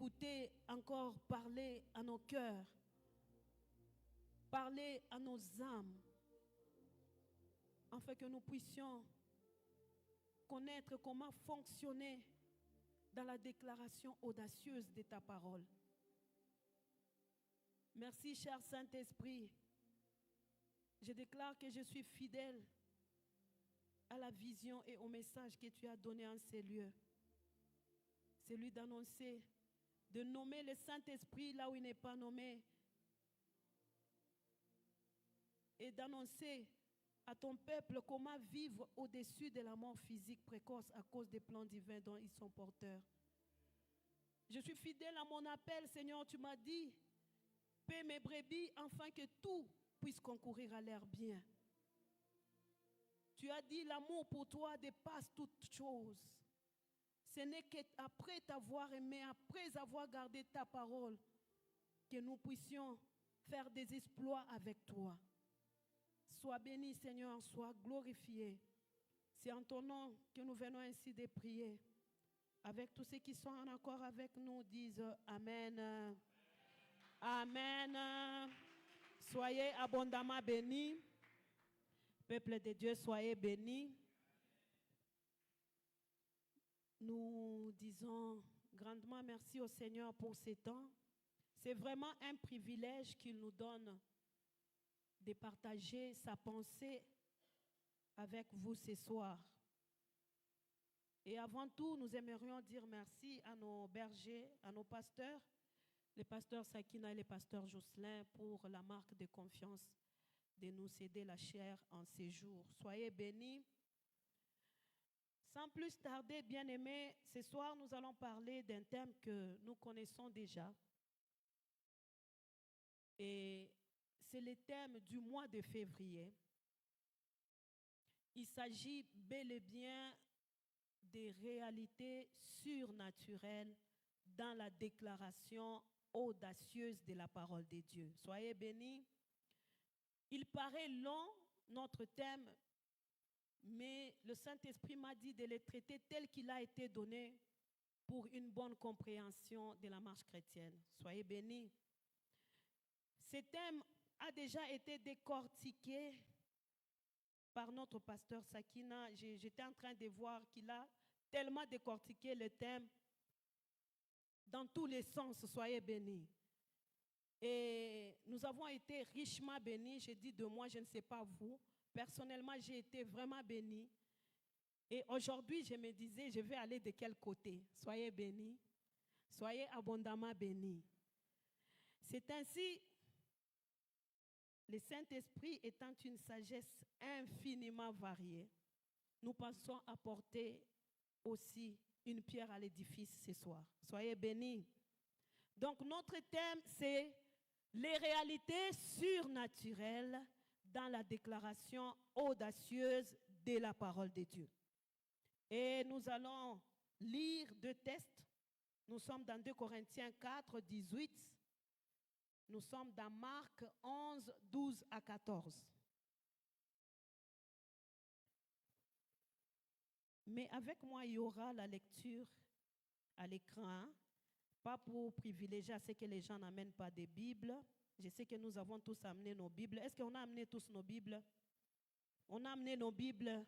écouter encore parler à nos cœurs, parler à nos âmes, afin que nous puissions connaître comment fonctionner dans la déclaration audacieuse de ta parole. Merci, cher Saint-Esprit. Je déclare que je suis fidèle à la vision et au message que tu as donné en ces lieux. Celui d'annoncer, de nommer le Saint-Esprit là où il n'est pas nommé, et d'annoncer à ton peuple comment vivre au-dessus de la mort physique précoce à cause des plans divins dont ils sont porteurs. Je suis fidèle à mon appel, Seigneur. Tu m'as dit, paie mes brebis afin que tout puisse concourir à leur bien. Tu as dit, l'amour pour toi dépasse toutes choses. Ce n'est qu'après t'avoir aimé, après avoir gardé ta parole, que nous puissions faire des exploits avec toi. Sois béni, Seigneur, sois glorifié. C'est en ton nom que nous venons ainsi de prier. Avec tous ceux qui sont en accord avec nous, disent Amen. Amen. Soyez abondamment bénis. Peuple de Dieu, soyez bénis. Nous disons grandement merci au Seigneur pour ces temps. C'est vraiment un privilège qu'il nous donne de partager sa pensée avec vous ce soir. Et avant tout, nous aimerions dire merci à nos bergers, à nos pasteurs, les pasteurs Sakina et les pasteurs Jocelyn, pour la marque de confiance de nous céder la chair en ces jours. Soyez bénis. Sans plus tarder, bien-aimés, ce soir, nous allons parler d'un thème que nous connaissons déjà. Et c'est le thème du mois de février. Il s'agit bel et bien des réalités surnaturelles dans la déclaration audacieuse de la parole de Dieu. Soyez bénis. Il paraît long, notre thème, mais le Saint-Esprit m'a dit de le traiter tel qu'il a été donné pour une bonne compréhension de la marche chrétienne. Soyez bénis. Ce thème a déjà été décortiqué par notre pasteur Sakina. J'étais en train de voir qu'il a tellement décortiqué le thème dans tous les sens. Soyez bénis. Et nous avons été richement bénis. J'ai dit de moi, je ne sais pas vous. Personnellement, j'ai été vraiment bénie. Et aujourd'hui, je me disais, je vais aller de quel côté? Soyez bénis. Soyez abondamment bénis. C'est ainsi, le Saint-Esprit étant une sagesse infiniment variée, nous pensons apporter aussi une pierre à l'édifice ce soir. Soyez bénis. Donc notre thème, c'est les réalités surnaturelles dans la déclaration audacieuse de la parole de Dieu. Et nous allons lire deux textes. Nous sommes dans 2 Corinthiens 4, 18. Nous sommes dans Marc 11, 12 à 14. Mais avec moi, il y aura la lecture à l'écran, pas pour privilégier à ce que les gens n'amènent pas des Bibles. Je sais que nous avons tous amené nos Bibles. Est-ce qu'on a amené tous nos Bibles? On a amené nos Bibles.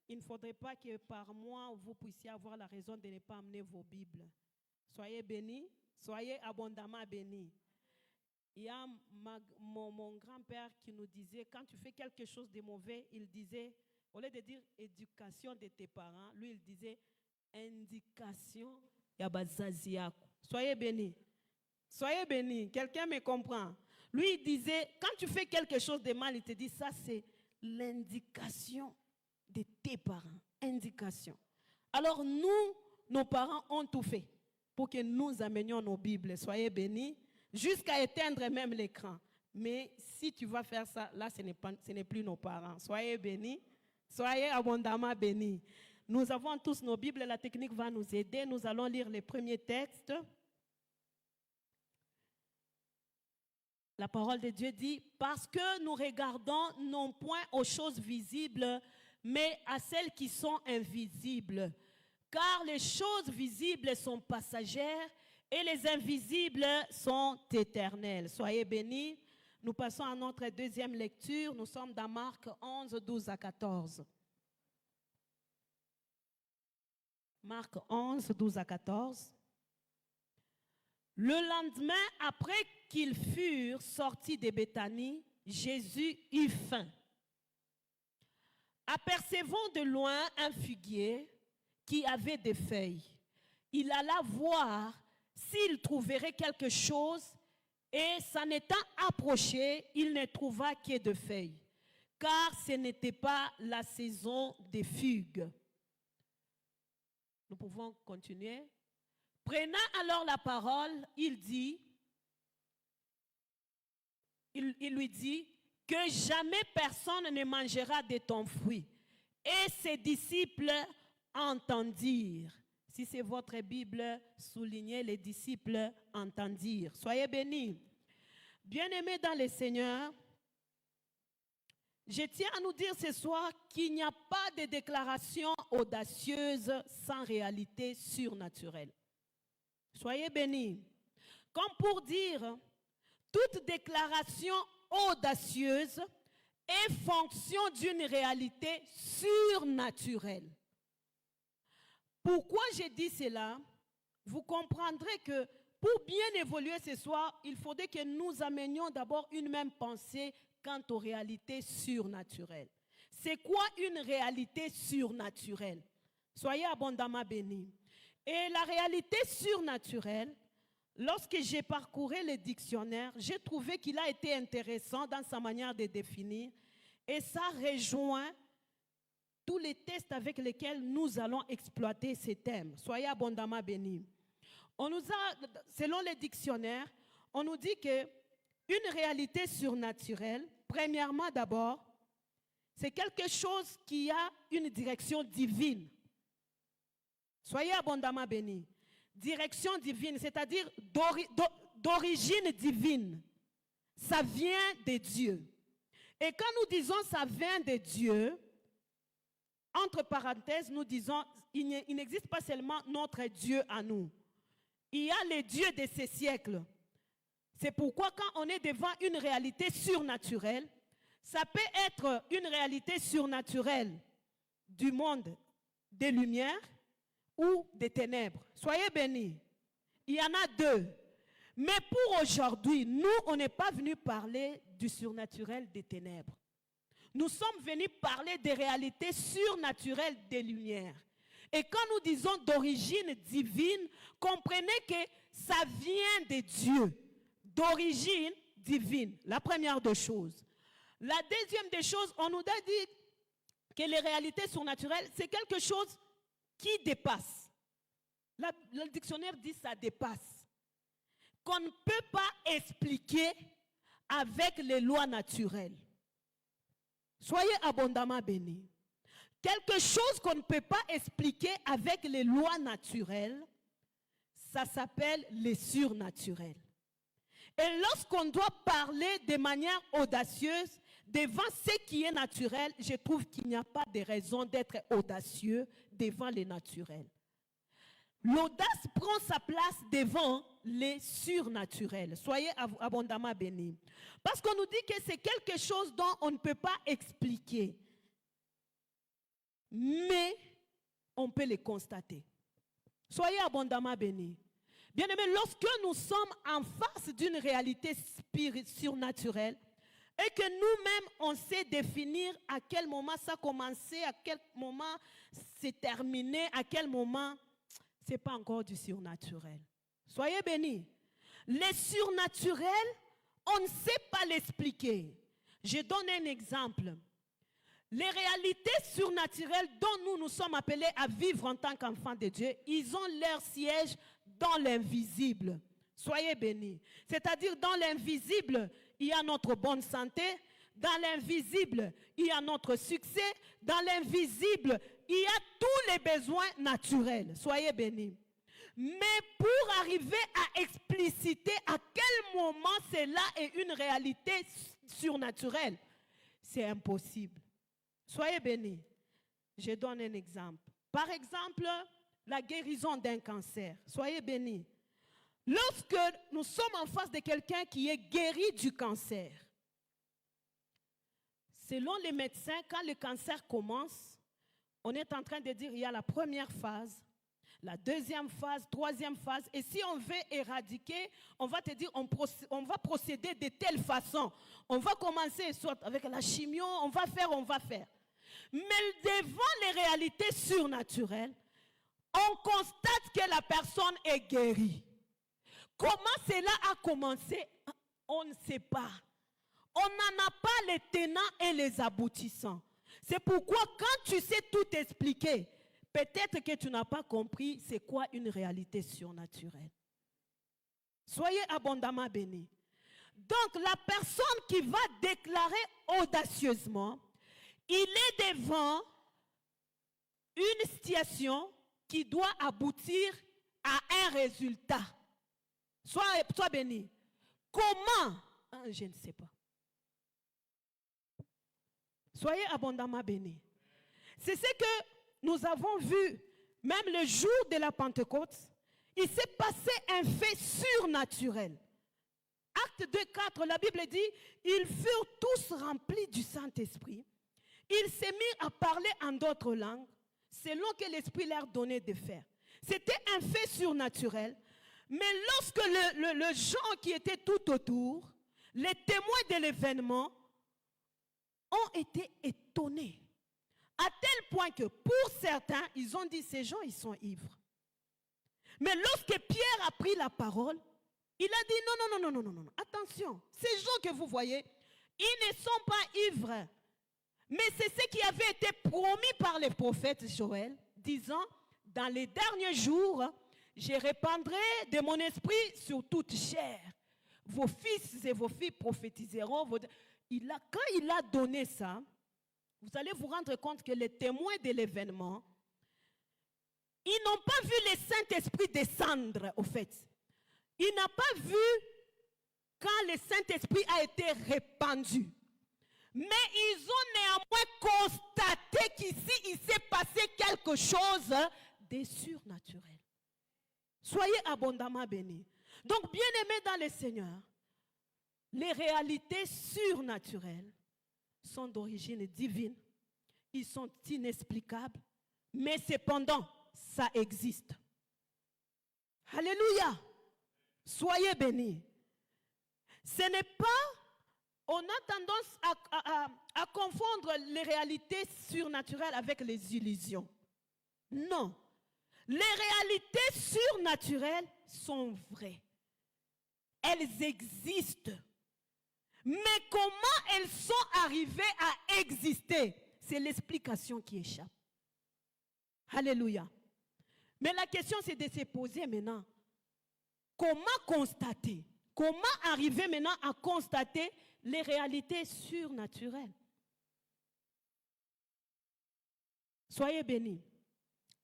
Il ne faudrait pas que par mois, vous puissiez avoir la raison de ne pas amener vos Bibles. Soyez bénis, soyez abondamment bénis. Il y a mon grand-père qui nous disait, quand tu fais quelque chose de mauvais, il disait, au lieu de dire éducation de tes parents, lui il disait indication yabazaziako. Soyez bénis. Soyez bénis. Quelqu'un me comprend. Lui il disait, quand tu fais quelque chose de mal, il te dit, ça c'est l'indication de tes parents. Indication. Alors nous, nos parents ont tout fait pour que nous amenions nos Bibles. Soyez bénis. Jusqu'à éteindre même l'écran. Mais si tu vas faire ça, là, ce n'est plus nos parents. Soyez bénis. Soyez abondamment bénis. Nous avons tous nos Bibles. La technique va nous aider. Nous allons lire les premiers textes. La parole de Dieu dit, parce que nous regardons non point aux choses visibles, mais à celles qui sont invisibles. Car les choses visibles sont passagères et les invisibles sont éternels. Soyez bénis. Nous passons à notre deuxième lecture. Nous sommes dans Marc 11, 12 à 14. Marc 11, 12 à 14. Le lendemain, après qu'ils furent sortis de Béthanie, Jésus eut faim. Apercevant de loin un figuier qui avait des feuilles, il alla voir s'il trouverait quelque chose, et s'en étant approché, il ne trouva que de feuilles, car ce n'était pas la saison des figues. Nous pouvons continuer. Prenant alors la parole, il lui dit que jamais personne ne mangera de ton fruit. Et ses disciples entendirent. Si c'est votre Bible, soulignez les disciples entendirent. Soyez bénis. Bien-aimés dans le Seigneur, je tiens à nous dire ce soir qu'il n'y a pas de déclaration audacieuse sans réalité surnaturelle. Soyez bénis. Comme pour dire, toute déclaration audacieuse est fonction d'une réalité surnaturelle. Pourquoi j'ai dit cela? Vous comprendrez que pour bien évoluer ce soir, il faudrait que nous amenions d'abord une même pensée quant aux réalités surnaturelles. C'est quoi une réalité surnaturelle? Soyez abondamment bénis. Et la réalité surnaturelle, lorsque j'ai parcouru le dictionnaire, j'ai trouvé qu'il a été intéressant dans sa manière de définir, et ça rejoint tous les tests avec lesquels nous allons exploiter ces thèmes. Soyez abondamment bénis. On nous a, selon les dictionnaires, on nous dit qu'une réalité surnaturelle, premièrement d'abord, c'est quelque chose qui a une direction divine. Soyez abondamment bénis. Direction divine, c'est-à-dire d'origine divine. Ça vient de Dieu. Et quand nous disons ça vient de Dieu, entre parenthèses, nous disons il n'existe pas seulement notre Dieu à nous. Il y a les dieux de ces siècles. C'est pourquoi quand on est devant une réalité surnaturelle, ça peut être une réalité surnaturelle du monde des lumières ou des ténèbres. Soyez bénis. Il y en a deux. Mais pour aujourd'hui, nous, on n'est pas venus parler du surnaturel des ténèbres. Nous sommes venus parler des réalités surnaturelles des lumières. Et quand nous disons d'origine divine, comprenez que ça vient de Dieu. D'origine divine. La première des choses. La deuxième des choses, on nous a dit que les réalités surnaturelles, c'est quelque chose qui dépasse. Le dictionnaire dit ça dépasse. Qu'on ne peut pas expliquer avec les lois naturelles. Soyez abondamment bénis. Quelque chose qu'on ne peut pas expliquer avec les lois naturelles, ça s'appelle les surnaturels. Et lorsqu'on doit parler de manière audacieuse devant ce qui est naturel, je trouve qu'il n'y a pas de raison d'être audacieux devant les naturels. L'audace prend sa place devant les surnaturels. Soyez abondamment bénis. Parce qu'on nous dit que c'est quelque chose dont on ne peut pas expliquer. Mais on peut les constater. Soyez abondamment bénis. Bien aimés, lorsque nous sommes en face d'une réalité surnaturelle et que nous-mêmes on sait définir à quel moment ça a commencé, à quel moment c'est terminé, à quel moment ce n'est pas encore du surnaturel. Soyez bénis. Les surnaturels, on ne sait pas l'expliquer. Je donne un exemple. Les réalités surnaturelles dont nous sommes appelés à vivre en tant qu'enfants de Dieu, ils ont leur siège dans l'invisible. Soyez bénis. C'est-à-dire dans l'invisible, il y a notre bonne santé. Dans l'invisible, il y a notre succès. Dans l'invisible, il y a tous les besoins naturels. Soyez bénis. Mais pour arriver à expliciter à quel moment cela est une réalité surnaturelle, c'est impossible. Soyez bénis. Je donne un exemple. Par exemple, la guérison d'un cancer. Soyez bénis. Lorsque nous sommes en face de quelqu'un qui est guéri du cancer, selon les médecins, quand le cancer commence, on est en train de dire qu'il y a la première phase, la deuxième phase, troisième phase. Et si on veut éradiquer, on va te dire on va procéder de telle façon. On va commencer soit avec la chimio, on va faire. Mais devant les réalités surnaturelles, on constate que la personne est guérie. Comment cela a commencé? On ne sait pas. On n'en a pas les tenants et les aboutissants. C'est pourquoi quand tu sais tout expliquer, peut-être que tu n'as pas compris c'est quoi une réalité surnaturelle. Soyez abondamment bénis. Donc la personne qui va déclarer audacieusement, il est devant une situation qui doit aboutir à un résultat. Sois béni. Comment? Je ne sais pas. Soyez abondamment bénis. C'est ce que nous avons vu, même le jour de la Pentecôte, il s'est passé un fait surnaturel. Acte 2:4, la Bible dit, ils furent tous remplis du Saint-Esprit. Ils se mirent à parler en d'autres langues, selon que l'Esprit leur donnait de faire. C'était un fait surnaturel. Mais lorsque les gens qui étaient tout autour, les témoins de l'événement, ont été étonnés. À tel point que pour certains, ils ont dit, ces gens, ils sont ivres. Mais lorsque Pierre a pris la parole, il a dit, non, attention, ces gens que vous voyez, ils ne sont pas ivres. Mais c'est ce qui avait été promis par le prophète Joël, disant, dans les derniers jours, je répandrai de mon esprit sur toute chair. Vos fils et vos filles prophétiseront. Quand il a donné ça, vous allez vous rendre compte que les témoins de l'événement, ils n'ont pas vu le Saint-Esprit descendre, au fait. Ils n'ont pas vu quand le Saint-Esprit a été répandu. Mais ils ont néanmoins constaté qu'ici, il s'est passé quelque chose de surnaturel. Soyez abondamment bénis. Donc, bien-aimés dans le Seigneur, les réalités surnaturelles sont d'origine divine. Ils sont inexplicables, mais cependant, ça existe. Alléluia. Soyez bénis. Ce n'est pas, on a tendance à confondre les réalités surnaturelles avec les illusions. Non. Les réalités surnaturelles sont vraies. Elles existent. Mais comment elles sont arrivées à exister? C'est l'explication qui échappe. Alléluia. Mais la question c'est de se poser maintenant. Comment constater? Comment arriver maintenant à constater les réalités surnaturelles? Soyez bénis.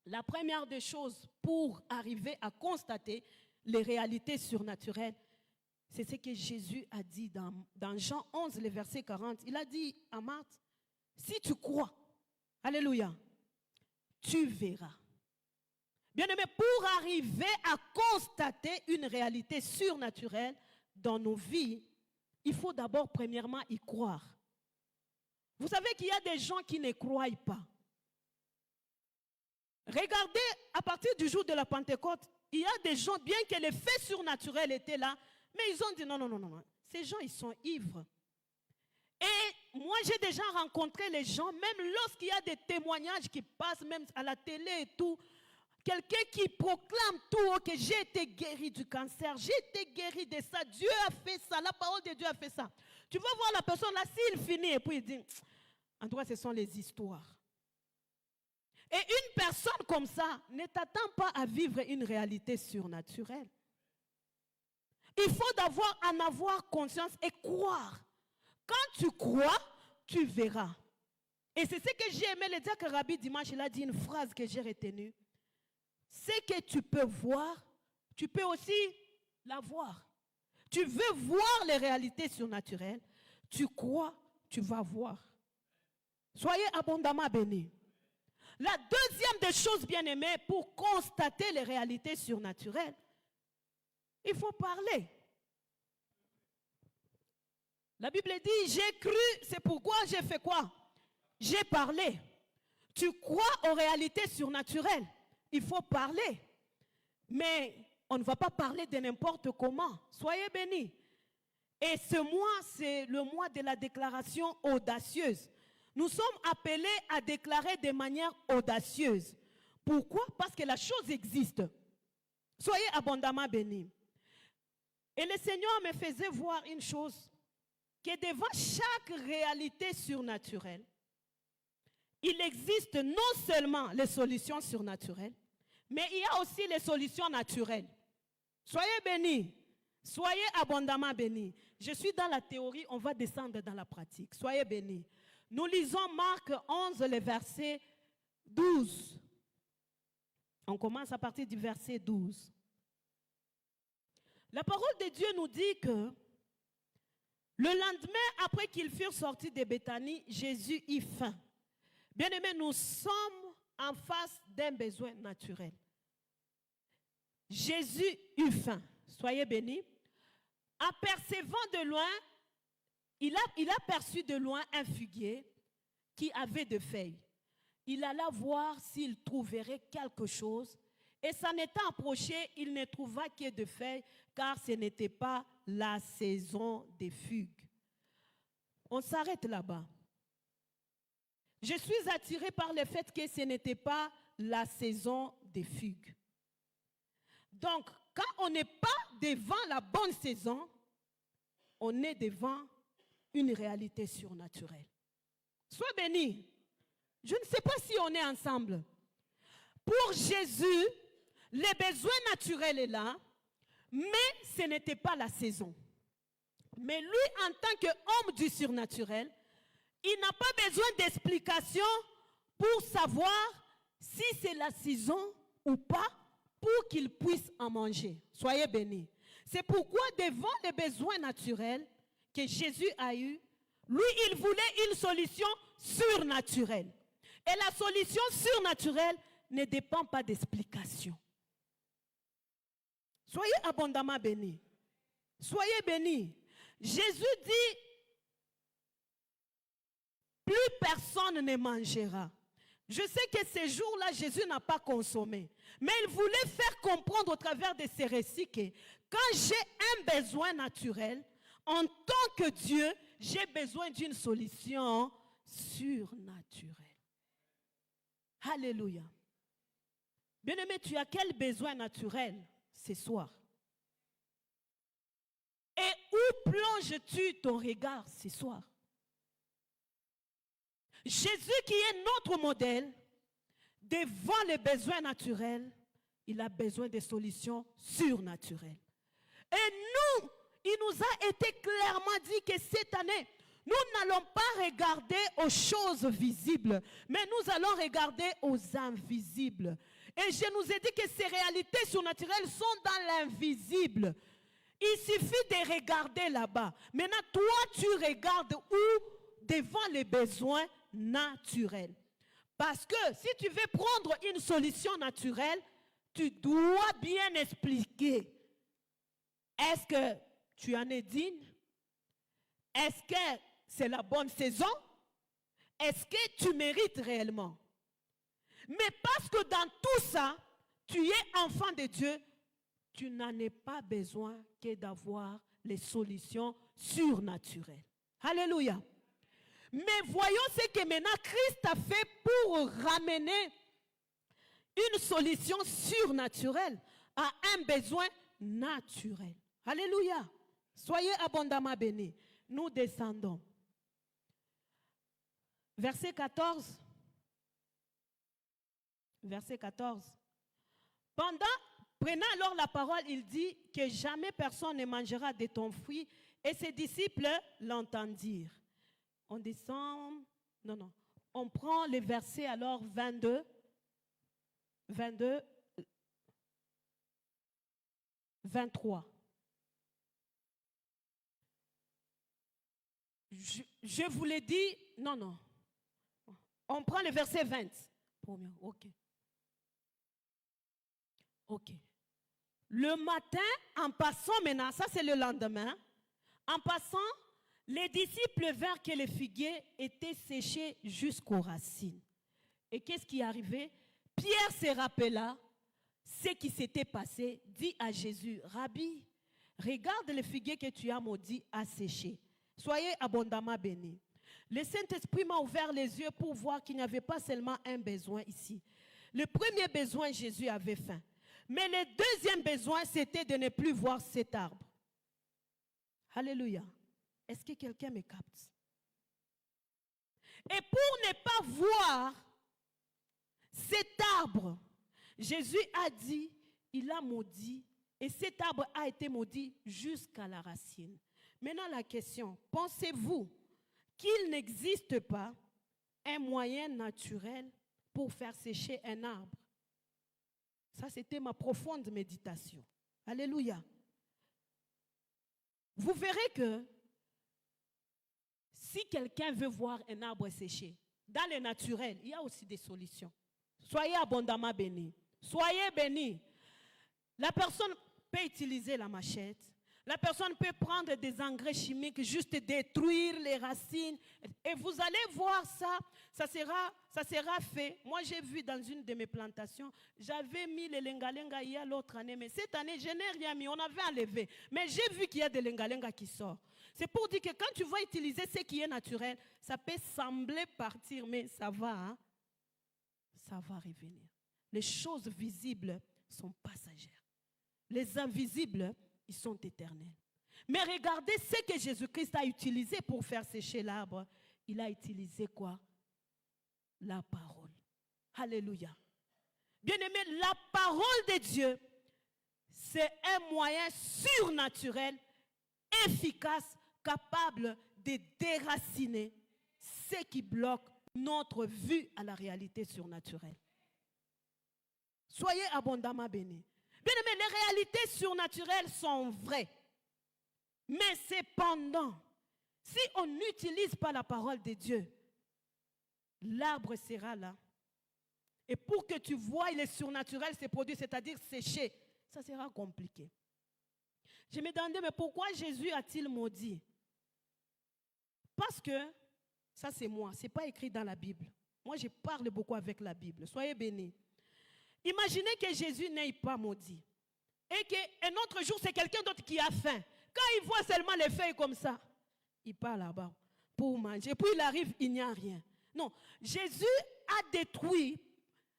La première des choses pour arriver à constater les réalités surnaturelles, c'est ce que Jésus a dit dans Jean 11, le verset 40. Il a dit à Marthe, si tu crois, alléluia, tu verras. Bien-aimé, pour arriver à constater une réalité surnaturelle dans nos vies, il faut d'abord, premièrement, y croire. Vous savez qu'il y a des gens qui ne croient pas. Regardez, à partir du jour de la Pentecôte, il y a des gens, bien que les faits surnaturels étaient là, mais ils ont dit non. Ces gens, ils sont ivres. Et moi, j'ai déjà rencontré les gens, même lorsqu'il y a des témoignages qui passent, même à la télé et tout, quelqu'un qui proclame tout, que j'ai été guéri du cancer, j'ai été guéri de ça, Dieu a fait ça, la parole de Dieu a fait ça. Tu vas voir la personne là, s'il finit, et puis il dit, en tout cas, ce sont les histoires. Et une personne comme ça ne t'attend pas à vivre une réalité surnaturelle. Il faut en avoir conscience et croire. Quand tu crois, tu verras. Et c'est ce que j'ai aimé le dire que Rabbi dimanche, il a dit une phrase que j'ai retenue. C'est que tu peux voir, tu peux aussi la voir. Tu veux voir les réalités surnaturelles, tu crois, tu vas voir. Soyez abondamment bénis. La deuxième des choses bien aimées pour constater les réalités surnaturelles, Il faut parler. La Bible dit, j'ai cru, c'est pourquoi j'ai fait quoi? J'ai parlé. Tu crois aux réalités surnaturelles. Il faut parler. Mais on ne va pas parler de n'importe comment. Soyez bénis. Et ce mois, c'est le mois de la déclaration audacieuse. Nous sommes appelés à déclarer de manière audacieuse. Pourquoi? Parce que la chose existe. Soyez abondamment bénis. Et le Seigneur me faisait voir une chose, que devant chaque réalité surnaturelle, il existe non seulement les solutions surnaturelles, mais il y a aussi les solutions naturelles. Soyez bénis. Soyez abondamment bénis. Je suis dans la théorie, on va descendre dans la pratique. Soyez bénis. Nous lisons Marc 11, le verset 12. On commence à partir du verset 12. La parole de Dieu nous dit que le lendemain, après qu'ils furent sortis de Béthanie, Jésus eut faim. Bien-aimés, nous sommes en face d'un besoin naturel. Jésus eut faim. Soyez bénis. Apercevant de loin, il a aperçu de loin un figuier qui avait de feuilles. Il alla voir s'il trouverait quelque chose. Et s'en étant approché, il ne trouva que de feuilles, car ce n'était pas la saison des figues. On s'arrête là-bas. Je suis attiré par le fait que ce n'était pas la saison des figues. Donc, quand on n'est pas devant la bonne saison, on est devant une réalité surnaturelle. Sois béni. Je ne sais pas si on est ensemble. Pour Jésus, le besoin naturel est là, mais ce n'était pas la saison. Mais lui, en tant qu'homme du surnaturel, il n'a pas besoin d'explication pour savoir si c'est la saison ou pas, pour qu'il puisse en manger. Soyez bénis. C'est pourquoi devant les besoins naturels que Jésus a eus, lui, il voulait une solution surnaturelle. Et la solution surnaturelle ne dépend pas d'explication. Soyez abondamment bénis. Soyez bénis. Jésus dit, plus personne ne mangera. Je sais que ces jours-là, Jésus n'a pas consommé. Mais il voulait faire comprendre au travers de ces récits que quand j'ai un besoin naturel, en tant que Dieu, j'ai besoin d'une solution surnaturelle. Alléluia. Bien-aimé, tu as quel besoin naturel ce soir? Et où plonges-tu ton regard ce soir? Jésus qui est notre modèle, devant les besoins naturels, il a besoin de solutions surnaturelles. Et nous, il nous a été clairement dit que cette année, nous n'allons pas regarder aux choses visibles, mais nous allons regarder aux invisibles. Et je nous ai dit que ces réalités surnaturelles sont dans l'invisible. Il suffit de regarder là-bas. Maintenant, toi, tu regardes où? Devant les besoins naturels. Parce que si tu veux prendre une solution naturelle, tu dois bien expliquer. Est-ce que tu en es digne? Est-ce que c'est la bonne saison? Est-ce que tu mérites réellement? Mais parce que dans tout ça, tu es enfant de Dieu, tu n'en as pas besoin que d'avoir les solutions surnaturelles. Alléluia. Mais voyons ce que maintenant Christ a fait pour ramener une solution surnaturelle à un besoin naturel. Alléluia. Soyez abondamment bénis. Nous descendons. Verset 14. Verset 14. Prenant alors la parole, il dit que jamais personne ne mangera de ton fruit. Et ses disciples l'entendirent. On descend. Non. On prend les versets alors 22. 23. Je vous l'ai dit. Non. On prend le verset 20. Ok. Le matin, en passant maintenant, ça c'est le lendemain, en passant, les disciples virent que les figuiers étaient séchés jusqu'aux racines. Et qu'est-ce qui est arrivé? Pierre se rappela ce qui s'était passé, dit à Jésus, Rabbi, regarde les figuiers que tu as maudits à sécher. Soyez abondamment bénis. Le Saint-Esprit m'a ouvert les yeux pour voir qu'il n'y avait pas seulement un besoin ici. Le premier besoin, Jésus avait faim. Mais le deuxième besoin, c'était de ne plus voir cet arbre. Alléluia. Est-ce que quelqu'un me capte? Et pour ne pas voir cet arbre, Jésus a dit, il a maudit, et cet arbre a été maudit jusqu'à la racine. Maintenant la question, pensez-vous qu'il n'existe pas un moyen naturel pour faire sécher un arbre? Ça, c'était ma profonde méditation. Alléluia. Vous verrez que si quelqu'un veut voir un arbre sécher, dans le naturel, il y a aussi des solutions. Soyez abondamment bénis. Soyez bénis. La personne peut utiliser la machette. La personne peut prendre des engrais chimiques, juste détruire les racines. Et vous allez voir ça, ça sera fait. Moi, j'ai vu dans une de mes plantations, j'avais mis les lenga-lenga il y a l'autre année, mais cette année, je n'ai rien mis, on avait enlevé. Mais j'ai vu qu'il y a des lenga-lenga qui sortent. C'est pour dire que quand tu vas utiliser ce qui est naturel, ça peut sembler partir, mais ça va, hein? Ça va revenir. Les choses visibles sont passagères. Les invisibles, ils sont éternels. Mais regardez ce que Jésus-Christ a utilisé pour faire sécher l'arbre. Il a utilisé quoi? La parole. Alléluia. Bien-aimé, la parole de Dieu, c'est un moyen surnaturel, efficace, capable de déraciner ce qui bloque notre vue à la réalité surnaturelle. Soyez abondamment bénis. Bien aimé, les réalités surnaturelles sont vraies. Mais cependant, si on n'utilise pas la parole de Dieu, l'arbre sera là. Et pour que tu vois le surnaturel se produire, c'est-à-dire sécher, ça sera compliqué. Je me demandais, mais pourquoi Jésus a-t-il maudit? Parce que, ça c'est moi, ce n'est pas écrit dans la Bible. Moi je parle beaucoup avec la Bible. Soyez bénis. Imaginez que Jésus n'ait pas maudit. Et qu'un autre jour, c'est quelqu'un d'autre qui a faim. Quand il voit seulement les feuilles comme ça, il part là-bas pour manger. Puis il arrive, il n'y a rien. Non, Jésus a détruit.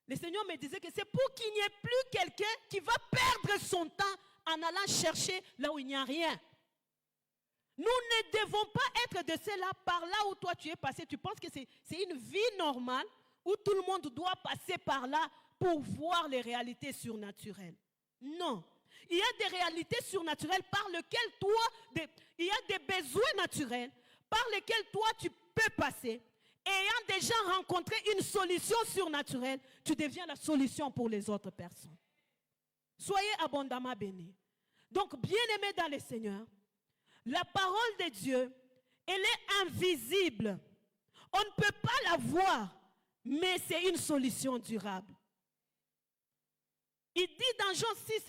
Le Seigneur me disait que c'est pour qu'il n'y ait plus quelqu'un qui va perdre son temps en allant chercher là où il n'y a rien. Nous ne devons pas être de ceux-là par là où toi tu es passé. Tu penses que c'est une vie normale où tout le monde doit passer par là pour voir les réalités surnaturelles. Non. Il y a des réalités surnaturelles par lesquelles toi, il y a des besoins naturels par lesquels toi tu peux passer. Et ayant déjà rencontré une solution surnaturelle, tu deviens la solution pour les autres personnes. Soyez abondamment bénis. Donc, bien-aimés dans le Seigneur, la parole de Dieu, elle est invisible. On ne peut pas la voir, mais c'est une solution durable. Il dit dans Jean 6,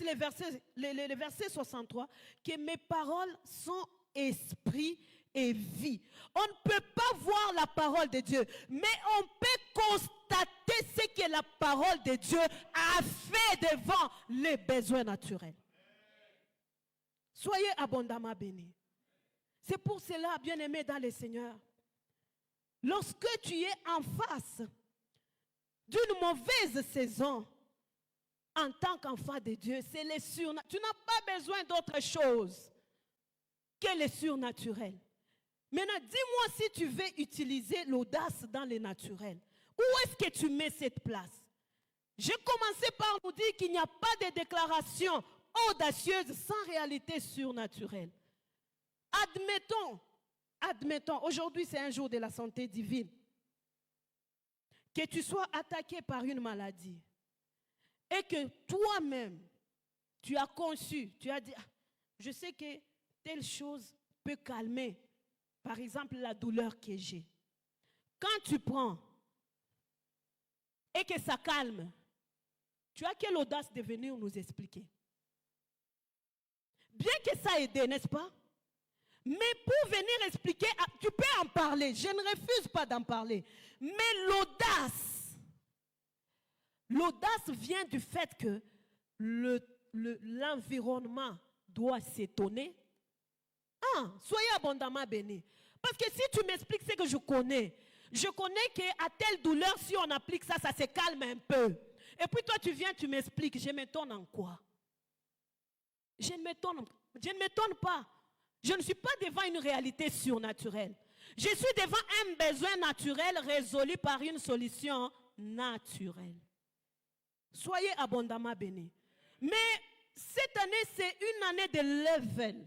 le verset 63, que mes paroles sont esprit et vie. On ne peut pas voir la parole de Dieu, mais on peut constater ce que la parole de Dieu a fait devant les besoins naturels. Soyez abondamment bénis. C'est pour cela, bien-aimés dans le Seigneur, lorsque tu es en face d'une mauvaise saison, en tant qu'enfant de Dieu, c'est le surnaturel. Tu n'as pas besoin d'autre chose que le surnaturel. Maintenant, dis-moi si tu veux utiliser l'audace dans le naturel. Où est-ce que tu mets cette place? J'ai commencé par vous dire qu'il n'y a pas de déclaration audacieuse sans réalité surnaturelle. Admettons, aujourd'hui c'est un jour de la santé divine, que tu sois attaqué par une maladie et que toi-même, tu as conçu, tu as dit, je sais que telle chose peut calmer, par exemple, la douleur que j'ai. Quand tu prends et que ça calme, tu as quelle audace de venir nous expliquer? Bien que ça ait aidé, n'est-ce pas? Mais pour venir expliquer, tu peux en parler. Je ne refuse pas d'en parler. Mais l'audace vient du fait que l'environnement doit s'étonner. Ah, soyez abondamment bénis. Parce que si tu m'expliques ce que je connais qu'à telle douleur, si on applique ça, ça se calme un peu. Et puis toi, tu viens, tu m'expliques. Je m'étonne en quoi? Je ne m'étonne pas. Je ne suis pas devant une réalité surnaturelle. Je suis devant un besoin naturel résolu par une solution naturelle. Soyez abondamment bénis. Mais cette année, c'est une année de level.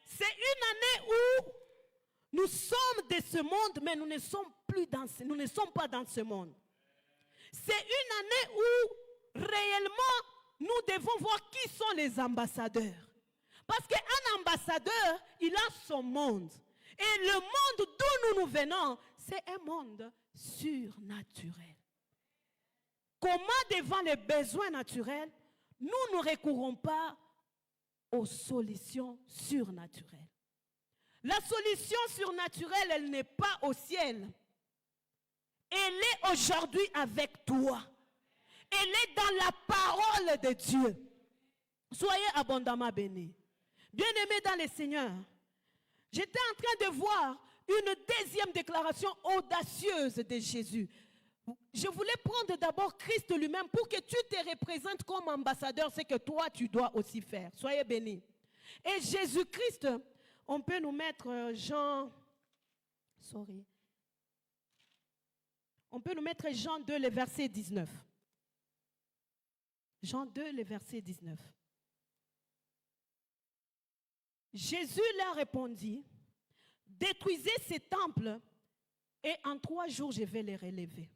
C'est une année où nous sommes de ce monde, mais nous ne sommes pas dans ce monde. C'est une année où réellement nous devons voir qui sont les ambassadeurs. Parce qu'un ambassadeur, il a son monde. Et le monde d'où nous venons, c'est un monde surnaturel. Comment devant les besoins naturels, nous ne recourons pas aux solutions surnaturelles? La solution surnaturelle, elle n'est pas au ciel. Elle est aujourd'hui avec toi. Elle est dans la parole de Dieu. Soyez abondamment bénis. Bien-aimés dans le Seigneur, j'étais en train de voir une deuxième déclaration audacieuse de Jésus. Je voulais prendre d'abord Christ lui-même pour que tu te représentes comme ambassadeur, ce que toi tu dois aussi faire. Soyez bénis. Et Jésus-Christ, on peut nous mettre On peut nous mettre Jean 2, le verset 19. Jean 2, le verset 19. Jésus leur répondit, détruisez ces temples et en 3 jours je vais les relever.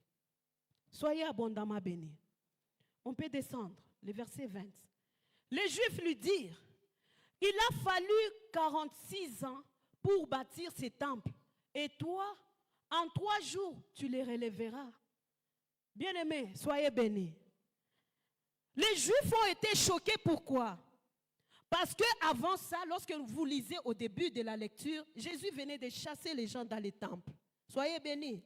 Soyez abondamment bénis. On peut descendre, le verset 20. Les Juifs lui dirent, il a fallu 46 ans pour bâtir ces temples. Et toi, en 3 jours, tu les relèveras. Bien-aimés, soyez bénis. Les Juifs ont été choqués. Pourquoi? Parce qu'avant ça, lorsque vous lisez au début de la lecture, Jésus venait de chasser les gens dans les temples. Soyez bénis.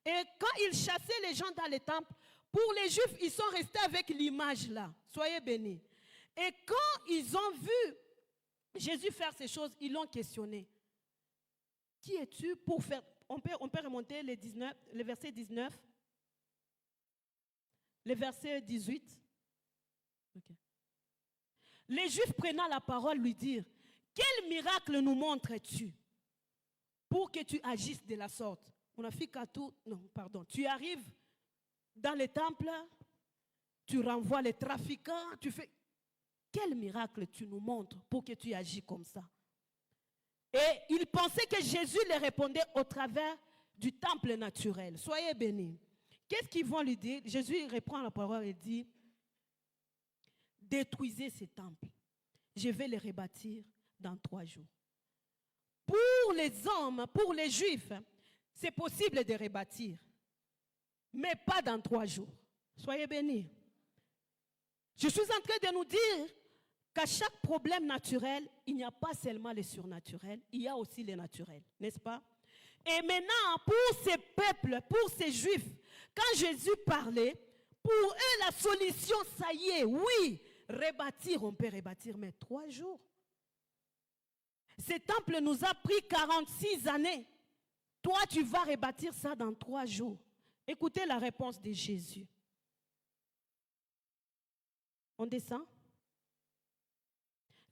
Et quand il chassait les gens dans les temples, pour les Juifs, ils sont restés avec l'image là. Soyez bénis. Et quand ils ont vu Jésus faire ces choses, ils l'ont questionné. Qui es-tu pour faire... On peut remonter le verset 19, le verset 18. Okay. Les Juifs prenant la parole lui dirent, quel miracle nous montres-tu pour que tu agisses de la sorte? On a fait qu'à tout. Non, pardon. Tu arrives dans les temples, tu renvoies les trafiquants, tu fais. Quel miracle tu nous montres pour que tu agis comme ça? Et ils pensaient que Jésus les répondait au travers du temple naturel. Soyez bénis. Qu'est-ce qu'ils vont lui dire? Jésus reprend la parole et dit, détruisez ces temples. Je vais les rebâtir dans 3 jours. Pour les hommes, pour les Juifs, c'est possible de rebâtir, mais pas dans 3 jours. Soyez bénis. Je suis en train de nous dire qu'à chaque problème naturel, il n'y a pas seulement les surnaturels, il y a aussi les naturels, n'est-ce pas? Et maintenant, pour ces peuples, pour ces Juifs, quand Jésus parlait, pour eux, la solution, ça y est, oui, rebâtir, on peut rebâtir, mais 3 jours. Ce temple nous a pris 46 années. Toi, tu vas rebâtir ça dans 3 jours. Écoutez la réponse de Jésus. On descend.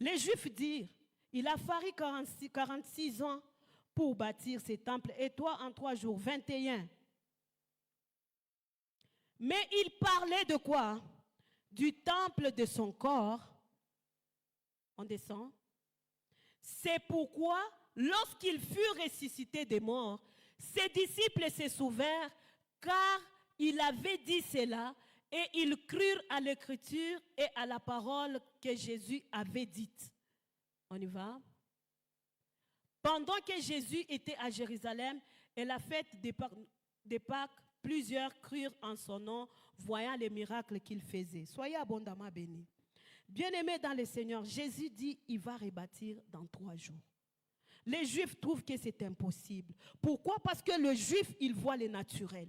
Les Juifs dirent, il a fallu 46 ans pour bâtir ces temples, et toi en 3 jours, 21. Mais il parlait de quoi? Du temple de son corps. On descend. C'est pourquoi, lorsqu'il fut ressuscité des morts, ses disciples se souvinrent, car il avait dit cela, et ils crurent à l'écriture et à la parole que Jésus avait dite. On y va? Pendant que Jésus était à Jérusalem et la fête des Pâques, plusieurs crurent en son nom, voyant les miracles qu'il faisait. Soyez abondamment bénis. Bien-aimés dans le Seigneur, Jésus dit il va rebâtir dans 3 jours. Les Juifs trouvent que c'est impossible. Pourquoi? Parce que le Juif, il voit le naturel.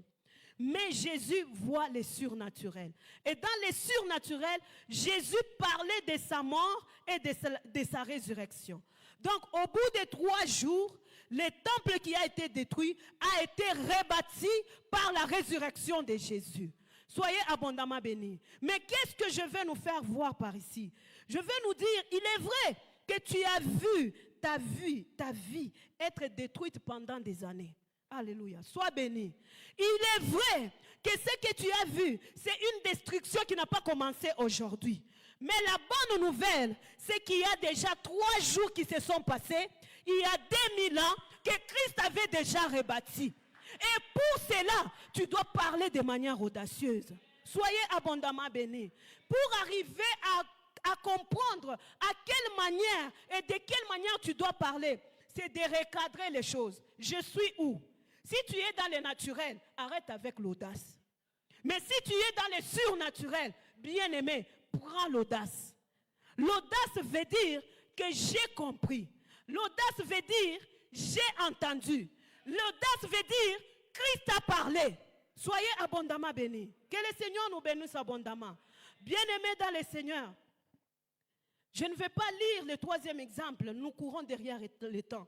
Mais Jésus voit le surnaturel. Et dans le surnaturel, Jésus parlait de sa mort et de sa résurrection. Donc, au bout de 3 jours, le temple qui a été détruit a été rebâti par la résurrection de Jésus. Soyez abondamment bénis. Mais qu'est-ce que je vais nous faire voir par ici? Je vais nous dire, il est vrai que tu as vu ta vie être détruite pendant des années. Alléluia. Sois béni. Il est vrai que ce que tu as vu, c'est une destruction qui n'a pas commencé aujourd'hui. Mais la bonne nouvelle, c'est qu'il y a déjà 3 jours qui se sont passés. Il y a 2000 ans que Christ avait déjà rebâti. Et pour cela, tu dois parler de manière audacieuse. Soyez abondamment bénis. Pour arriver à comprendre à quelle manière et de quelle manière tu dois parler, c'est de recadrer les choses. Je suis où? Si tu es dans le naturel, arrête avec l'audace. Mais si tu es dans le surnaturel, bien-aimé, prends l'audace. L'audace veut dire que j'ai compris. L'audace veut dire j'ai entendu. L'audace veut dire Christ a parlé. Soyez abondamment bénis. Que le Seigneur nous bénisse abondamment. Bien-aimés dans le Seigneur, je ne vais pas lire le 3e exemple. Nous courons derrière le temps.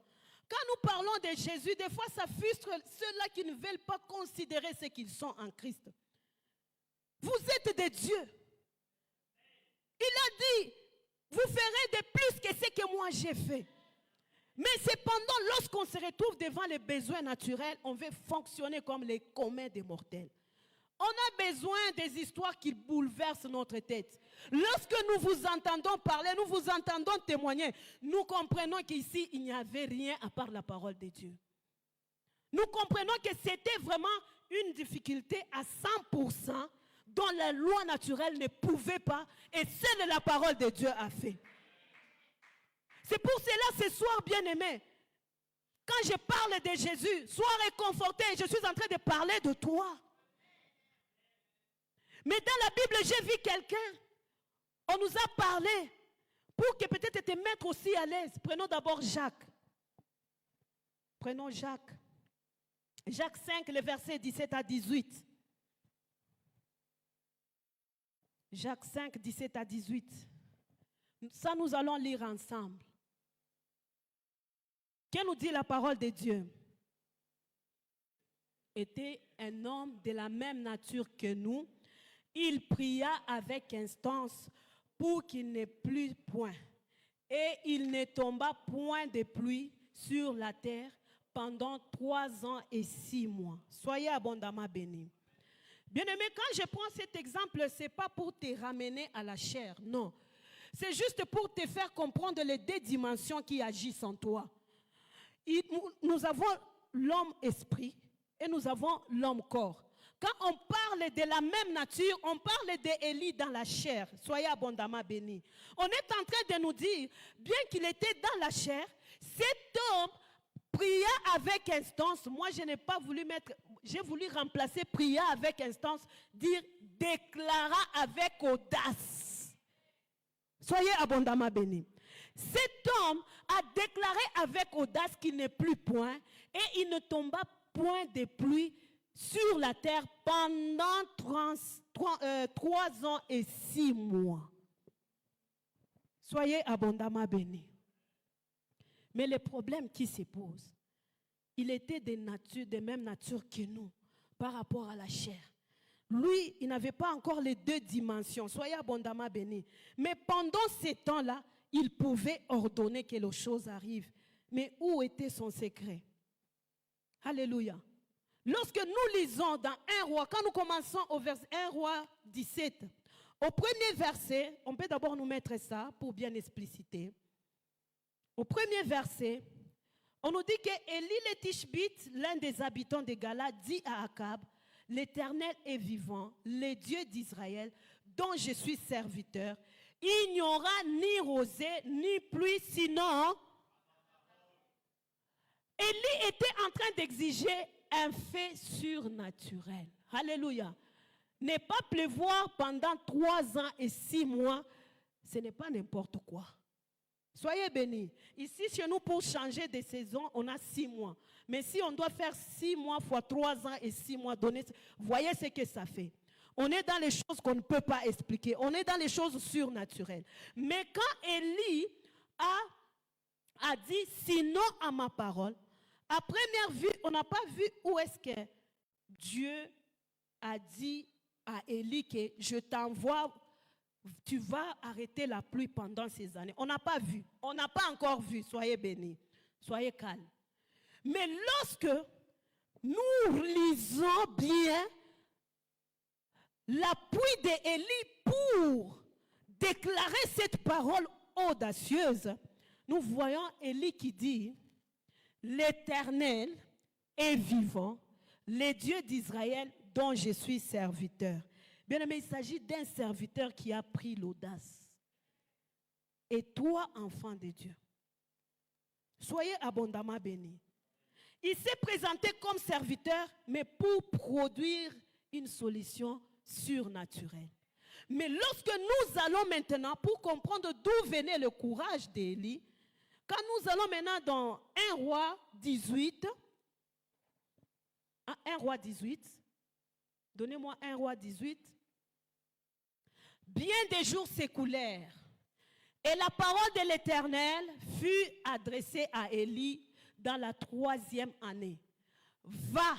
Quand nous parlons de Jésus, des fois ça frustre ceux-là qui ne veulent pas considérer ce qu'ils sont en Christ. Vous êtes des dieux. Il a dit, vous ferez de plus que ce que moi j'ai fait. Mais cependant, lorsqu'on se retrouve devant les besoins naturels, on veut fonctionner comme les communs des mortels. On a besoin des histoires qui bouleversent notre tête. Lorsque nous vous entendons parler, nous vous entendons témoigner, nous comprenons qu'ici, il n'y avait rien à part la parole de Dieu. Nous comprenons que c'était vraiment une difficulté à 100% dont la loi naturelle ne pouvait pas, et seule la parole de Dieu a fait. C'est pour cela, ce soir, bien-aimé, quand je parle de Jésus, sois réconforté, je suis en train de parler de toi. Mais dans la Bible, j'ai vu quelqu'un, on nous a parlé, pour que peut-être te mettre aussi à l'aise. Prenons d'abord Jacques. Prenons Jacques. Jacques 5, le verset 17 à 18. Jacques 5, 17 à 18. Ça, nous allons lire ensemble. Que nous dit la parole de Dieu? Était un homme de la même nature que nous. Il pria avec instance pour qu'il n'ait plus point. Et il ne tomba point de pluie sur la terre pendant 3 ans et 6 mois. Soyez abondamment bénis. Bien-aimé, quand je prends cet exemple, ce n'est pas pour te ramener à la chair, non. C'est juste pour te faire comprendre les 2 dimensions qui agissent en toi. Nous avons l'homme esprit et nous avons l'homme corps. Quand on parle de la même nature, on parle d'Élie dans la chair. Soyez abondamment bénis. On est en train de nous dire, bien qu'il était dans la chair, cet homme pria avec instance. Moi, je n'ai pas voulu mettre, j'ai voulu remplacer pria avec instance, dire déclara avec audace. Soyez abondamment bénis. Cet homme a déclaré avec audace qu'il n'est plus point et il ne tomba point de pluie sur la terre pendant 3 ans et 6 mois. Soyez abondamment bénis. Mais le problème qui se pose, il était de même nature que nous par rapport à la chair. Lui, il n'avait pas encore les 2 dimensions. Soyez abondamment bénis. Mais pendant ces temps-là, il pouvait ordonner que les choses arrivent. Mais où était son secret? Alléluia. Lorsque nous lisons dans 1 roi, quand nous commençons au verset 1 roi 17, au premier verset, on peut d'abord nous mettre ça pour bien expliciter. Au premier verset, on nous dit que Élie le Tishbite, l'un des habitants de Gala, dit à Akab, l'Éternel est vivant, le Dieu d'Israël, dont je suis serviteur. Il n'y aura ni rosée, ni pluie, sinon... Élie était en train d'exiger un fait surnaturel. Alléluia. Ne pas pleuvoir pendant 3 ans et 6 mois, ce n'est pas n'importe quoi. Soyez bénis. Ici, chez nous, pour changer de saison, on a 6 mois. Mais si on doit faire 6 mois fois 3 ans et 6 mois, voyez ce que ça fait. On est dans les choses qu'on ne peut pas expliquer. On est dans les choses surnaturelles. Mais quand Élie a dit « sinon à ma parole », à première vue, on n'a pas vu où est-ce que Dieu a dit à Élie que je t'envoie, tu vas arrêter la pluie pendant ces années. On n'a pas vu. On n'a pas encore vu. Soyez bénis. Soyez calmes. Mais lorsque nous lisons bien l'appui d'Élie pour déclarer cette parole audacieuse, nous voyons Élie qui dit « L'Éternel est vivant, le Dieu d'Israël dont je suis serviteur. » Bien-aimé, il s'agit d'un serviteur qui a pris l'audace. Et toi, enfant de Dieu, soyez abondamment bénis. Il s'est présenté comme serviteur, mais pour produire une solution surnaturelle. Mais lorsque nous allons maintenant, pour comprendre d'où venait le courage d'Élie, quand nous allons maintenant dans 1 Roi 18, 1 Roi 18, donnez-moi 1 Roi 18. Bien des jours s'écoulèrent, et la parole de l'Éternel fut adressée à Élie dans la 3e année. Va,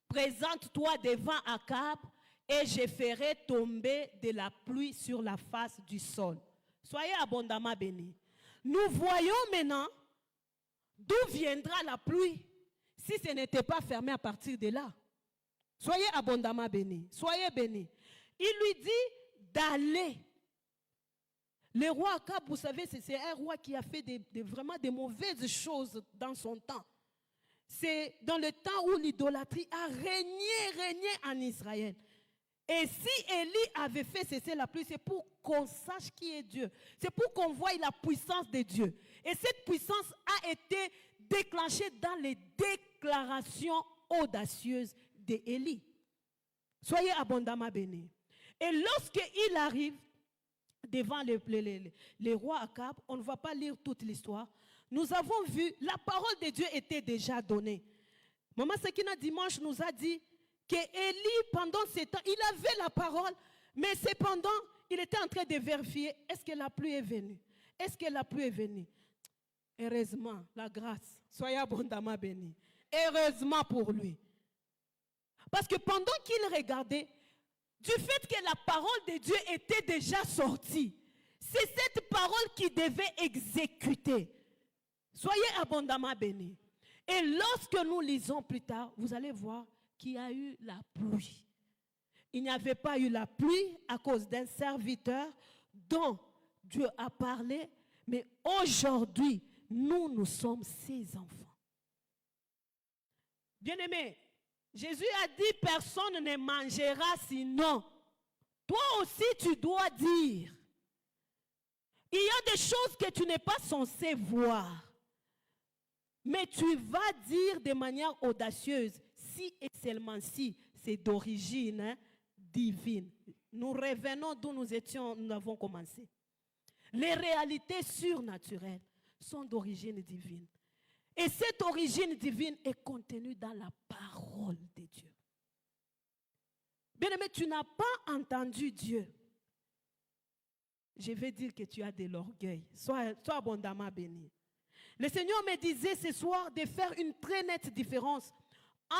présente-toi devant Akab, et je ferai tomber de la pluie sur la face du sol. Soyez abondamment bénis. Nous voyons maintenant d'où viendra la pluie si ce n'était pas fermé à partir de là. Soyez abondamment bénis. Soyez bénis. Il lui dit d'aller. Le roi Akab, vous savez, c'est un roi qui a fait vraiment des mauvaises choses dans son temps. C'est dans le temps où l'idolâtrie a régné en Israël. Et si Élie avait fait cesser la pluie, c'est pour qu'on sache qui est Dieu. C'est pour qu'on voie la puissance de Dieu. Et cette puissance a été déclenchée dans les déclarations audacieuses d'Élie. Soyez abondamment bénis. Et lorsqu'il arrive devant les rois Akab, on ne va pas lire toute l'histoire. Nous avons vu, la parole de Dieu était déjà donnée. Maman Sekina dimanche nous a dit que Élie, pendant ce temps, il avait la parole, mais cependant, il était en train de vérifier, est-ce que la pluie est venue? Est-ce que la pluie est venue? Heureusement, la grâce, soyez abondamment bénis. Heureusement pour lui. Parce que pendant qu'il regardait, du fait que la parole de Dieu était déjà sortie, c'est cette parole qui devait exécuter. Soyez abondamment bénis. Et lorsque nous lisons plus tard, vous allez voir qu'il y a eu la pluie. Il n'y avait pas eu la pluie à cause d'un serviteur dont Dieu a parlé, mais aujourd'hui, nous sommes ses enfants. Bien-aimés, Jésus a dit, personne ne mangera sinon. Toi aussi, tu dois dire. Il y a des choses que tu n'es pas censé voir. Mais tu vas dire de manière audacieuse, si et seulement si c'est d'origine divine. Nous revenons d'où nous avons commencé. Les réalités surnaturelles sont d'origine divine. Et cette origine divine est contenue dans la parole de Dieu. Bien-aimé, tu n'as pas entendu Dieu. Je vais dire que tu as de l'orgueil. Sois abondamment béni. Le Seigneur me disait ce soir de faire une très nette différence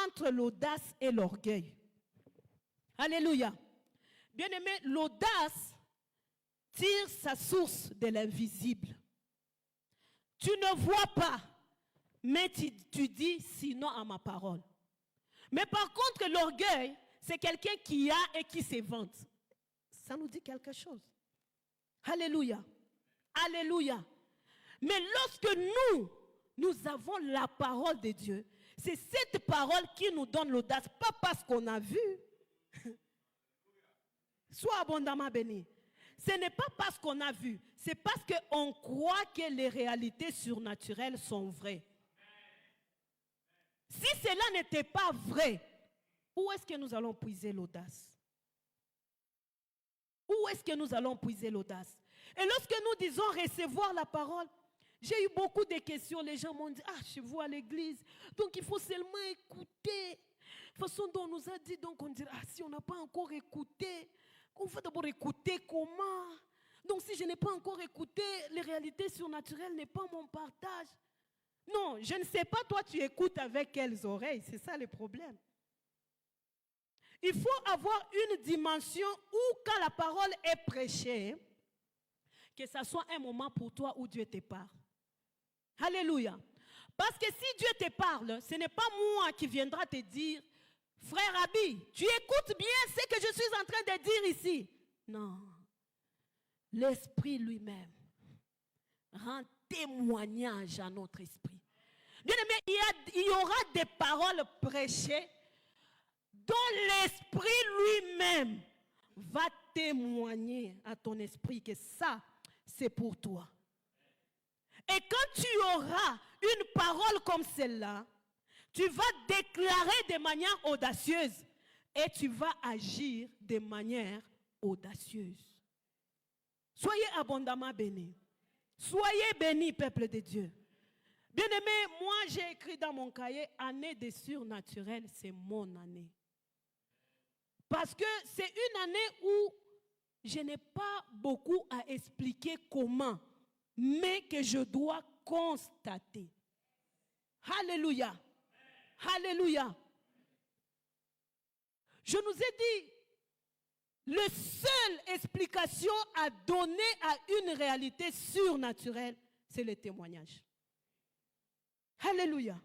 entre l'audace et l'orgueil. Alléluia. Bien-aimé, l'audace tire sa source de l'invisible. Tu ne vois pas, mais tu dis sinon à ma parole. Mais par contre, l'orgueil, c'est quelqu'un qui a et qui se vante. Ça nous dit quelque chose. Alléluia. Alléluia. Mais lorsque nous avons la parole de Dieu, c'est cette parole qui nous donne l'audace, pas parce qu'on a vu. Sois abondamment béni. Ce n'est pas parce qu'on a vu, c'est parce qu'on croit que les réalités surnaturelles sont vraies. Si cela n'était pas vrai, où est-ce que nous allons puiser l'audace? Où est-ce que nous allons puiser l'audace? Et lorsque nous disons recevoir la parole, j'ai eu beaucoup de questions. Les gens m'ont dit, ah, chez vous à l'église, donc il faut seulement écouter. La façon dont on nous a dit, donc on dirait, ah, si on n'a pas encore écouté, on va d'abord écouter comment? Donc si je n'ai pas encore écouté, les réalités surnaturelles n'est pas mon partage. Non, je ne sais pas, toi tu écoutes avec quelles oreilles, c'est ça le problème. Il faut avoir une dimension où quand la parole est prêchée, que ce soit un moment pour toi où Dieu te parle. Alléluia. Parce que si Dieu te parle, ce n'est pas moi qui viendra te dire, frère Abi, tu écoutes bien ce que je suis en train de dire ici. Non. L'Esprit lui-même rend témoignage à notre esprit. Bien aimé, il y aura des paroles prêchées dont l'Esprit lui-même va témoigner à ton esprit que ça, c'est pour toi. Et quand tu auras une parole comme celle-là, tu vas déclarer de manière audacieuse et tu vas agir de manière audacieuse. Soyez abondamment bénis. Soyez bénis, peuple de Dieu. Bien-aimé, moi j'ai écrit dans mon cahier, année des surnaturels, c'est mon année. Parce que c'est une année où je n'ai pas beaucoup à expliquer comment, mais que je dois constater. Alléluia. Alléluia. Je nous ai dit, la seule explication à donner à une réalité surnaturelle, c'est le témoignage. Alléluia.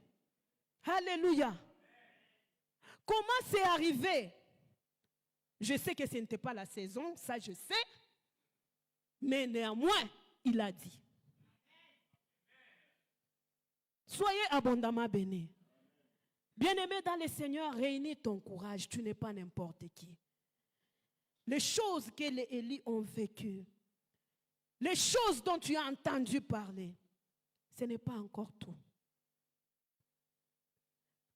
Alléluia. Comment c'est arrivé? Je sais que ce n'était pas la saison, ça je sais. Mais néanmoins, il a dit. Soyez abondamment bénis. Bien-aimé dans le Seigneur, réunis ton courage, tu n'es pas n'importe qui. Les choses que les Élie ont vécues, les choses dont tu as entendu parler, ce n'est pas encore tout.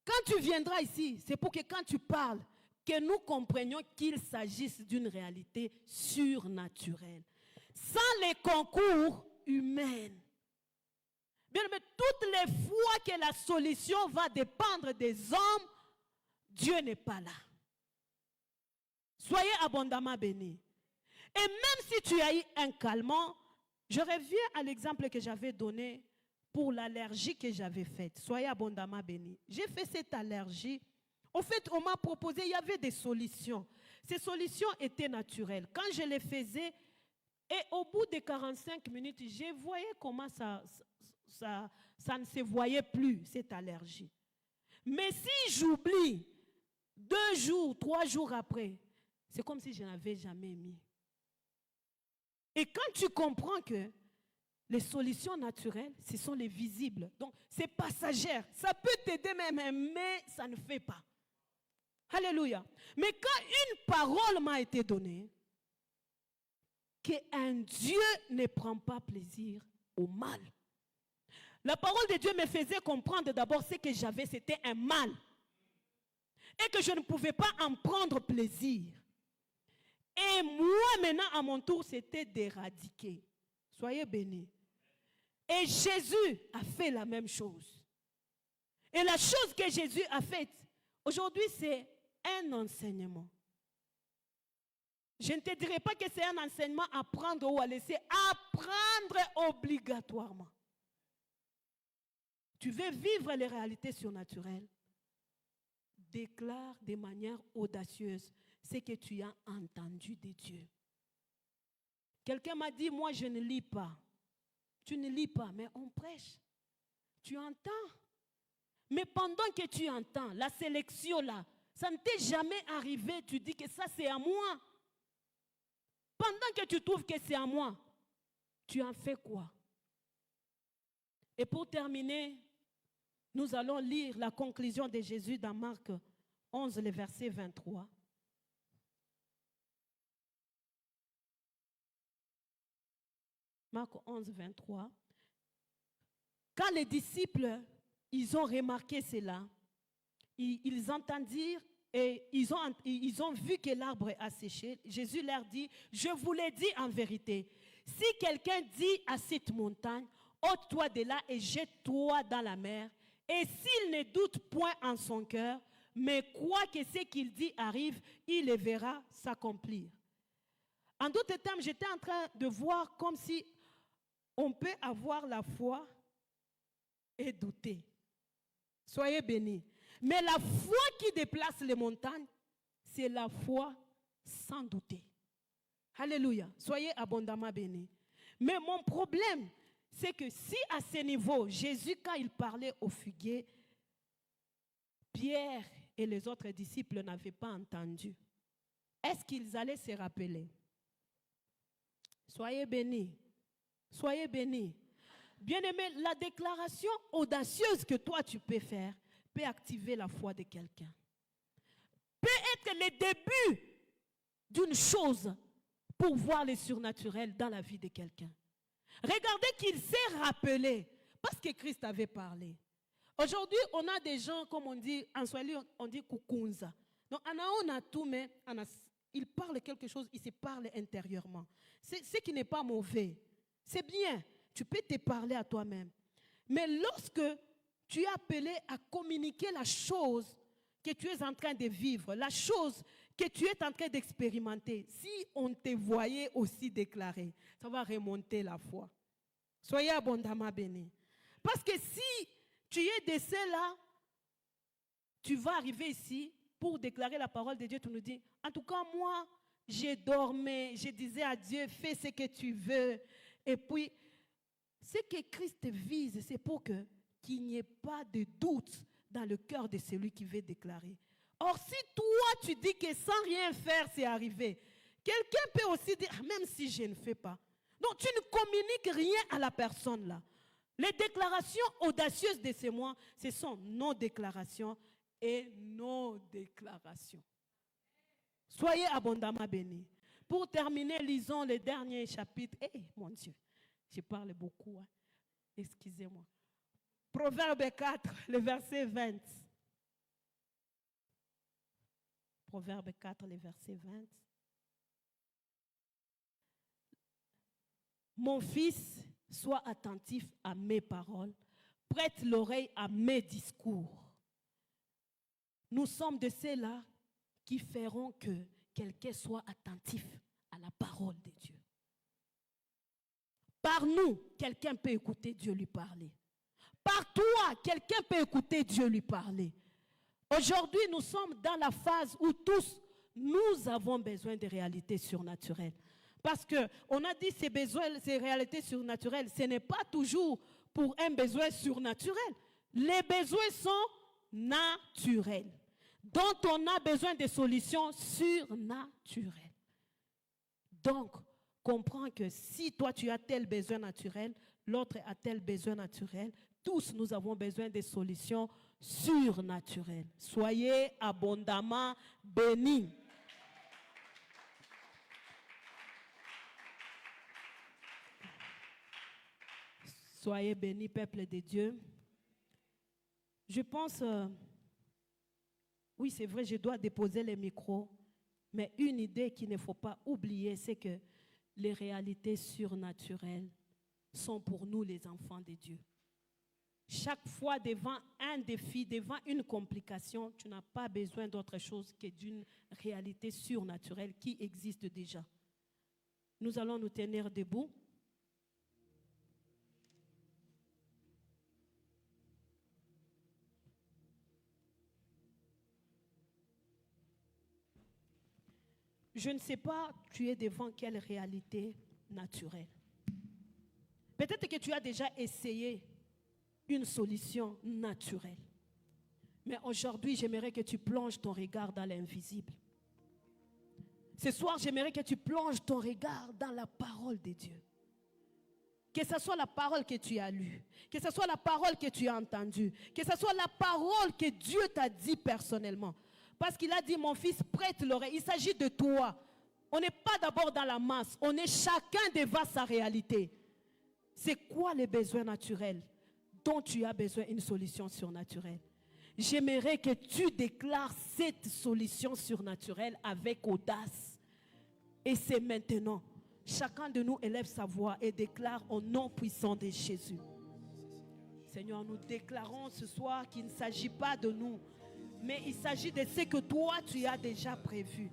Quand tu viendras ici, c'est pour que quand tu parles, que nous comprenions qu'il s'agisse d'une réalité surnaturelle, sans les concours humains. Bien, mais toutes les fois que la solution va dépendre des hommes, Dieu n'est pas là. Soyez abondamment bénis. Et même si tu as eu un calmant, je reviens à l'exemple que j'avais donné pour l'allergie que j'avais faite. Soyez abondamment bénis. J'ai fait cette allergie. En fait, on m'a proposé, il y avait des solutions. Ces solutions étaient naturelles. Quand je les faisais, et au bout de 45 minutes, je voyais comment ça ne se voyait plus, cette allergie. Mais si j'oublie 2 jours, 3 jours après, c'est comme si je n'avais jamais mis. Et quand tu comprends que les solutions naturelles, ce sont les visibles. Donc, c'est passagère. Ça peut t'aider même, mais ça ne fait pas. Alléluia. Mais quand une parole m'a été donnée, qu'un Dieu ne prend pas plaisir au mal. La parole de Dieu me faisait comprendre d'abord ce que j'avais, c'était un mal. Et que je ne pouvais pas en prendre plaisir. Et moi, maintenant, à mon tour, c'était d'éradiquer. Soyez bénis. Et Jésus a fait la même chose. Et la chose que Jésus a faite, aujourd'hui, c'est un enseignement. Je ne te dirai pas que c'est un enseignement à prendre ou à laisser. Apprendre obligatoirement. Tu veux vivre les réalités surnaturelles. Déclare de manière audacieuse ce que tu as entendu de Dieu. Quelqu'un m'a dit, moi je ne lis pas. Tu ne lis pas, mais on prêche. Tu entends. Mais pendant que tu entends, la sélection là, ça ne t'est jamais arrivé, tu dis que ça c'est à moi. Pendant que tu trouves que c'est à moi, tu en fais quoi? Et pour terminer, nous allons lire la conclusion de Jésus dans Marc 11, le verset 23. Marc 11, 23. Quand les disciples, ils ont remarqué cela, ils entendirent et ils ont vu que l'arbre a séché. Jésus leur dit, je vous l'ai dit en vérité, si quelqu'un dit à cette montagne, ôte-toi de là et jette-toi dans la mer, et s'il ne doute point en son cœur, mais croit que ce qu'il dit arrive, il le verra s'accomplir. En d'autres termes, j'étais en train de voir comme si on peut avoir la foi et douter. Soyez bénis. Mais la foi qui déplace les montagnes, c'est la foi sans douter. Alléluia. Soyez abondamment bénis. Mais mon problème, c'est que si à ce niveau, Jésus, quand il parlait au figuier, Pierre et les autres disciples n'avaient pas entendu, est-ce qu'ils allaient se rappeler? Soyez bénis. Soyez bénis. Bien-aimé, la déclaration audacieuse que toi tu peux faire peut activer la foi de quelqu'un. Peut être le début d'une chose pour voir le surnaturel dans la vie de quelqu'un. Regardez qu'il s'est rappelé parce que Christ avait parlé. Aujourd'hui, on a des gens, comme on dit, en Swahili, on dit kukunza. Donc, on a tout, mais il parle quelque chose, il se parle intérieurement. C'est ce qui n'est pas mauvais. C'est bien. Tu peux te parler à toi-même. Mais lorsque tu es appelé à communiquer la chose que tu es en train de vivre, la chose que tu es en train d'expérimenter, si on te voyait aussi déclarer, ça va remonter la foi. Soyez abondamment bénis. Parce que si tu es de ceux-là, tu vas arriver ici pour déclarer la parole de Dieu. Tu nous dis, en tout cas, moi, je dormais, je disais à Dieu, fais ce que tu veux. Et puis, ce que Christ vise, c'est pour qu'il n'y ait pas de doute dans le cœur de celui qui veut déclarer. Or, si toi, tu dis que sans rien faire, c'est arrivé, quelqu'un peut aussi dire, même si je ne fais pas. Donc, tu ne communiques rien à la personne là. Les déclarations audacieuses de ces mois, ce sont nos déclarations et nos déclarations. Soyez abondamment bénis. Pour terminer, lisons le dernier chapitre. Mon Dieu, je parle beaucoup. Hein. Excusez-moi. Proverbe 4, le verset 20. Proverbe 4, le verset 20. Mon fils, sois attentif à mes paroles, prête l'oreille à mes discours. Nous sommes de ceux-là qui feront que quelqu'un soit attentif à la parole de Dieu. Par nous, quelqu'un peut écouter Dieu lui parler. Par toi, quelqu'un peut écouter Dieu lui parler. Aujourd'hui, nous sommes dans la phase où tous, nous avons besoin de réalités surnaturelles. Parce qu'on a dit ces besoins, ces réalités surnaturelles, ce n'est pas toujours pour un besoin surnaturel. Les besoins sont naturels. Donc, on a besoin de solutions surnaturelles. Donc, comprends que si toi, tu as tel besoin naturel, l'autre a tel besoin naturel, tous nous avons besoin de solutions surnaturelles. Soyez abondamment bénis. Soyez bénis, peuple de Dieu. Je pense, oui, c'est vrai, je dois déposer les micros, mais une idée qu'il ne faut pas oublier, c'est que les réalités surnaturelles sont pour nous les enfants de Dieu. Chaque fois devant un défi, devant une complication, tu n'as pas besoin d'autre chose que d'une réalité surnaturelle qui existe déjà. Nous allons nous tenir debout. Je ne sais pas, tu es devant quelle réalité naturelle. Peut-être que tu as déjà essayé une solution naturelle. Mais aujourd'hui, j'aimerais que tu plonges ton regard dans l'invisible. Ce soir, j'aimerais que tu plonges ton regard dans la parole de Dieu. Que ce soit la parole que tu as lue, que ce soit la parole que tu as entendue, que ce soit la parole que Dieu t'a dit personnellement. Parce qu'il a dit, mon fils, prête l'oreille. Il s'agit de toi. On n'est pas d'abord dans la masse. On est chacun devant sa réalité. C'est quoi les besoins naturels dont tu as besoin d'une solution surnaturelle? J'aimerais que tu déclares cette solution surnaturelle avec audace. Et c'est maintenant. Chacun de nous élève sa voix et déclare au nom puissant de Jésus. Seigneur, nous déclarons ce soir qu'il ne s'agit pas de nous, mais il s'agit de ce que toi tu as déjà prévu.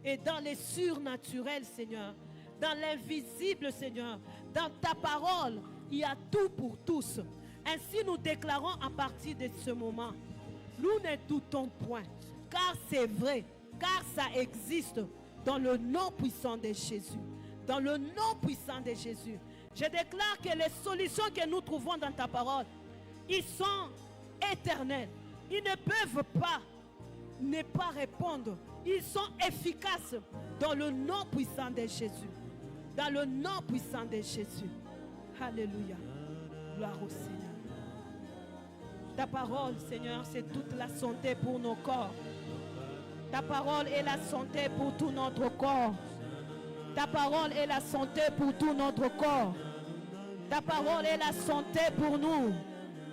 Et dans les surnaturels, Seigneur, dans l'invisible, Seigneur, dans ta parole, il y a tout pour tous. Ainsi nous déclarons à partir de ce moment, nous ne doutons point, car c'est vrai, car ça existe dans le nom puissant de Jésus. Dans le nom puissant de Jésus, je déclare que les solutions que nous trouvons dans ta parole, ils sont éternels. Ils ne peuvent pas ne pas répondre. Ils sont efficaces dans le nom puissant de Jésus. Dans le nom puissant de Jésus. Alléluia. Gloire au Seigneur. Ta parole, Seigneur, c'est toute la santé pour nos corps. Ta parole est la santé pour tout notre corps. Ta parole est la santé pour tout notre corps. Ta parole est la santé pour nous.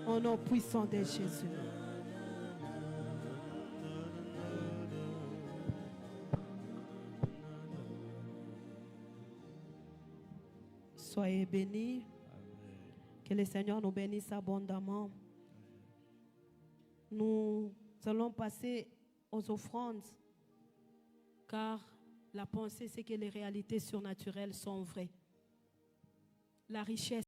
Au nom puissant de Jésus. Soyez bénis. Que le Seigneur nous bénisse abondamment. Nous allons passer aux offrandes, car la pensée, c'est que les réalités surnaturelles sont vraies. La richesse